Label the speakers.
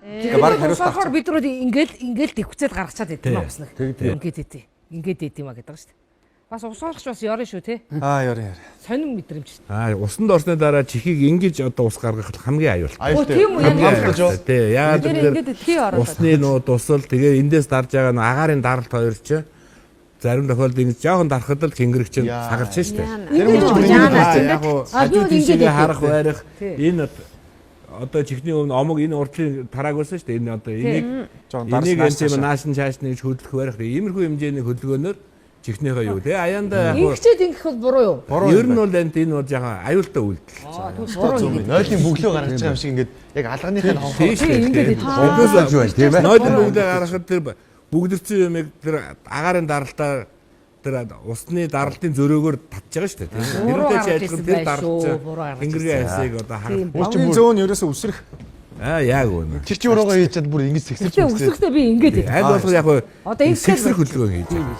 Speaker 1: Баг хариулт авчих.
Speaker 2: Болохоор бид рүү ингээл дэвхцээд гаргачаад идэв юм бас нэг. Ингээд идэв. Ингээд идэв юм гэдэг шүү дээ. Бас усаарч бас ёрын шүү те.
Speaker 1: Ёрын.
Speaker 2: Сонин мэдрэмж.
Speaker 3: Усанд орсны дараа чихийг ингэж одоо ус гаргах хамгийн аюултай.
Speaker 2: Тийм үү яг.
Speaker 3: Тий, яагаад гэвэл усны нууд усал тэгээ эндээс дарж байгаа нөө агаарын даралт хоёр ч зарим тохиолдолд ингэж жоохон дарахад л хингэрэг чинь сагарч шүү дээ. Яг уу хажуу тийшээ харах байрах энэ одоо чихний өмнө омог энэ урдлын тарааг байсан шүү дээ. Энэ одоо энийг энэ тийм наашин шаашны гэж хөдөлгөх байрах. Иймэрхүү хэмжээний хөдөлгөөнөөр чихнийхээ юу те аяанда
Speaker 2: ингэчээд ингэх бол буруу юу?
Speaker 3: Ер нь бол энэ бол жоохон аюултай үйлдэл.
Speaker 4: Нойлын бөглөө гаргаж байгаа юм шиг ингээд яг алганыхаа хонхоо
Speaker 3: ингээд тийм ээ. Нойлын бөглөө гаргахад тэр бүгдэрсэн юмыг тэр агаарын даралтаар тэр усны даралтын зөрөөгөөр татж байгаа шүү дээ. Тэрнтэй ч ажиллах тэр даралт тэнгэрийн хайсыг одоо харах.
Speaker 1: Хамгийн зөөн нь ерөөсөө үсрэх.
Speaker 3: Яг үнэ.
Speaker 4: Тэр чи уруугаа хийчихэд бүр ингэж сэгсэрч
Speaker 2: үсрэхдээ би ингэж
Speaker 3: аль болох яг одоо сэгсрэх хөдөлгөөн хийж байгаа.